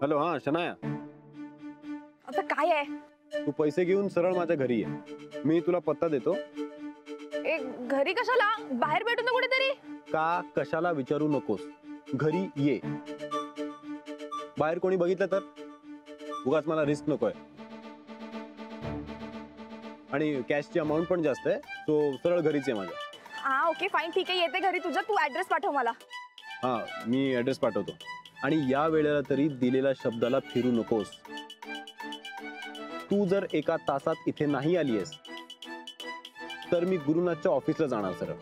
Hello, हा शनाया, आता काय आहे? तू पैसे घेऊन सरळ माझ्या घरी ये. मी तुला पत्ता देतो. घरी कशाला? बाहेर भेटू ना कुठेतरी. का कशाला विचारू नकोस, घरी ये. बाहेर कोणी बघितलं तर उगाच मला रिस्क नकोय. आणि कॅशची अमाऊंट पण जास्त आहे, तो सरळ घरीच आहे माझ्या. हा ओके फाईन, ठीक आहे, येते घरी तुझ्या. तू ऍड्रेस पाठव मला. हा, मी ऍड्रेस पाठवतो. आणि या वेळेला तरी दिलेल्या शब्दाला फिरू नकोस. तू जर एका तासात इथे नाही आलीयस तर मी गुरुनाथच्या ऑफिसला जाणार सरळ.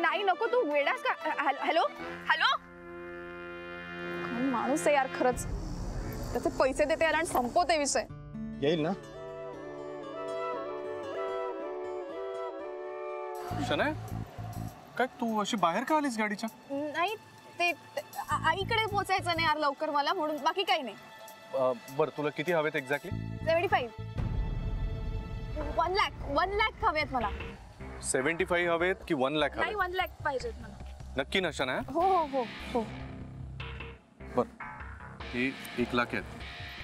नाही नको, तू वेडास का? हॅलो हॅलो, माणूस आहे यार खरंच. त्याचे पैसे देते आणि संपवते विषय. येईल ना? शनाया, काय तू अशी बाहेर का आलीस गाडीच्या? नाही, ते आईकडे पोचायचं नाही यार लवकर मला, म्हणून. बाकी काही नाही. बरं, तुला किती हवेत एक्झॅक्टली? 75. 1 लाख हवेत मला. 75 हवेत की 1 लाख नाही, हवेत? 1 लाख पाहिजेत मला. नक्की ना शनाया? हो हो हो हो. बर, हे 1 लाख आहेत.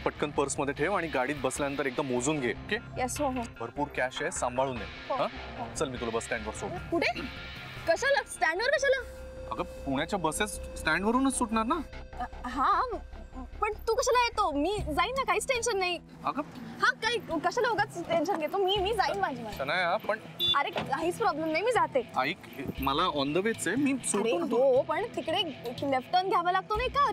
पटकन पर्स मध्ये ठेव आणि गाडीत बसल्यानंतर एकदा मोजून घे. ओके? यस. हो हो. भरपूर कॅश आहे, सांभाळून दे. हो. चल, मी तुला बस स्टँडवर सोड. कुठे? कशाला? स्टँडवर कशाला? अगं, पुण्याच्या बसेस स्टँड वरूनच सुटणार ना. हा, पण तू कशाला येतो? मी जाईन ना, काहीच टेन्शन नाही. अगं हा, काही कशाला उगाच टेन्शन घेतो? मी जाईन माझी. शनाया, पण अरे काहीच प्रॉब्लेम नाही, मी जाते. ऐक, मला ऑन द वेच आहे, मी अरे सोडतो. हो, पण तिकडे लेफ्ट टर्न घ्यावा लागतो नाही का?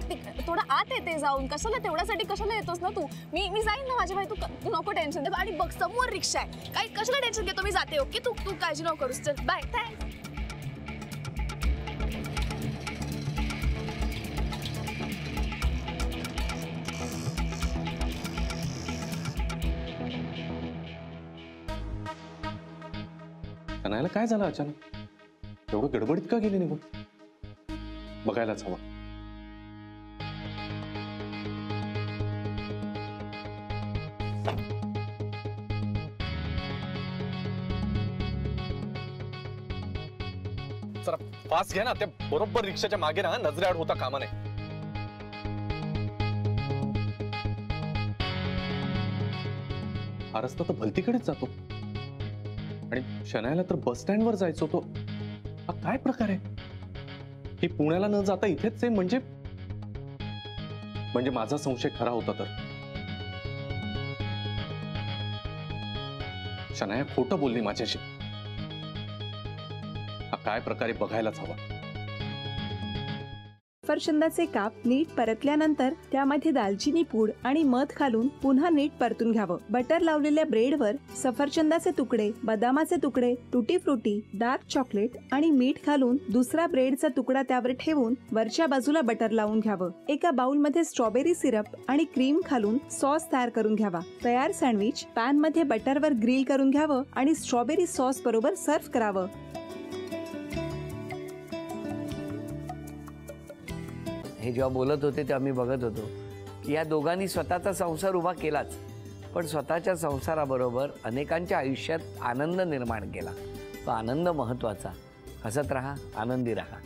थोडं आत येते जाऊन. कशाला तेवढ्यासाठी कशाला येतोस ना तू? मी जाईन ना माझी भाई. तू नको टेन्शन दे. आणि बघ, समोर रिक्षा आहे. काही कशाला टेन्शन घेतो? मी जाते. ओके, तू काळजी नको करूस. चल, बाय. थँक्स. शनायाला काय झालं अचानक? एवढं गडबडीत का गेली निघून? बघायलाच हवं. जरा फास्ट घ्या ना, त्या बरोबर रिक्षाच्या मागे ना, नजरेआड होता कामा नये. हा रस्ता तर भलतीकडेच जातो आणि शनायाला तर बस स्टँडवर जायचं होतं. हा काय प्रकार आहे? ही पुण्याला न जाता इथेच आहे, म्हणजे माझा संशय खरा होता तर. शनाया खोटं बोलली माझ्याशी. हा काय प्रकारे बघायलाच हवा. सफरचंदाचे काप नीट परतल्यानंतर त्यामध्ये दालचिनी पूड आणि मध घालून पुन्हा नीट परतून घ्यावं. बटर लावलेल्या ब्रेडवर सफरचंदाचे तुकडे, बदामाचे तुकडे, टुटी फ्रुटी, डार्क चॉकलेट आणि मीठ घालून दुसरा ब्रेडचा तुकडा त्यावर ठेवून वरच्या बाजूला बटर लावून घ्यावं. एका बाउलमध्ये स्ट्रॉबेरी सिरप आणि क्रीम घालून सॉस तयार करून घ्यावा. तयार सँडविच पॅन मध्ये बटरवर ग्रिल करून घ्यावं आणि स्ट्रॉबेरी सॉस बरोबर सर्व्ह करावं. हे जेव्हा बोलत होते तेव्हा मी बघत होतो की या दोघांनी स्वतःचा संसार उभा केलाच, पण स्वतःच्या संसाराबरोबर अनेकांच्या आयुष्यात आनंद निर्माण केला. तो आनंद महत्त्वाचा. हसत राहा, आनंदी राहा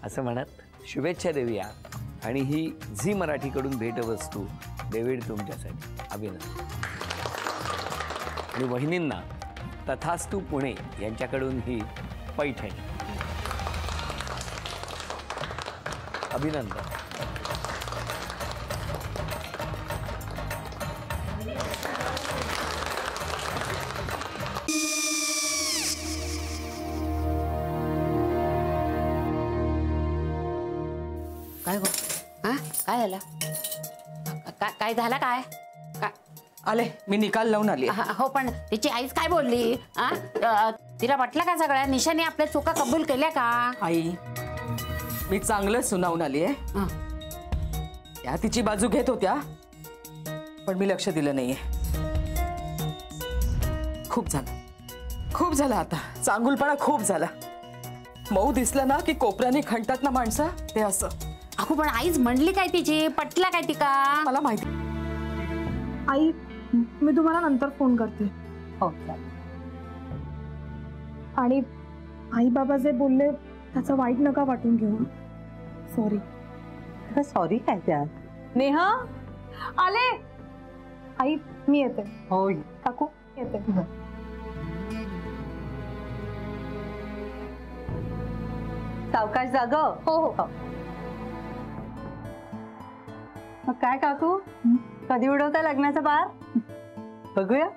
असं म्हणत शुभेच्छा देऊया. आणि ही झी मराठीकडून भेटवस्तू डेव्हिड तुमच्यासाठी. अभिनंदन. आणि वहिनींना तथास्तू पुणे यांच्याकडून ही पैठणी. अभिनंदन. काय गो? हा, काय झालं? काय झालं? काय आले, मी निकाल लावून आली. हो, पण तिची आईच काय बोलली? तिला वाटलं का सगळ्या निशाने आपल्या चुका कबूल केल्या का? आई, मी चांगलं सुनावून आली आहे. त्या तिची बाजू घेत होत्या, पण मी लक्ष दिलं नाहीये. खूप झालं आता. चांगुलपणा खूप झाला. मऊ दिसलं ना की कोपऱ्याने खणतात ना माणसं, ते असं. अगो, पण आईच म्हणली काय तिची? पटला काय तिका? मला माहिती. आई, मी तुम्हाला नंतर फोन करते. हो. आणि आई बाबा जे बोलले त्याचं वाईट नका वाटून घेऊ. सॉरी सॉरी काय त्यात? नेहा आले. आई मी येते. होय. काकू येते. सावकाश जाग. हो हो. मग काय काकू, कधी उडवता लग्नाचा बार? बघूया.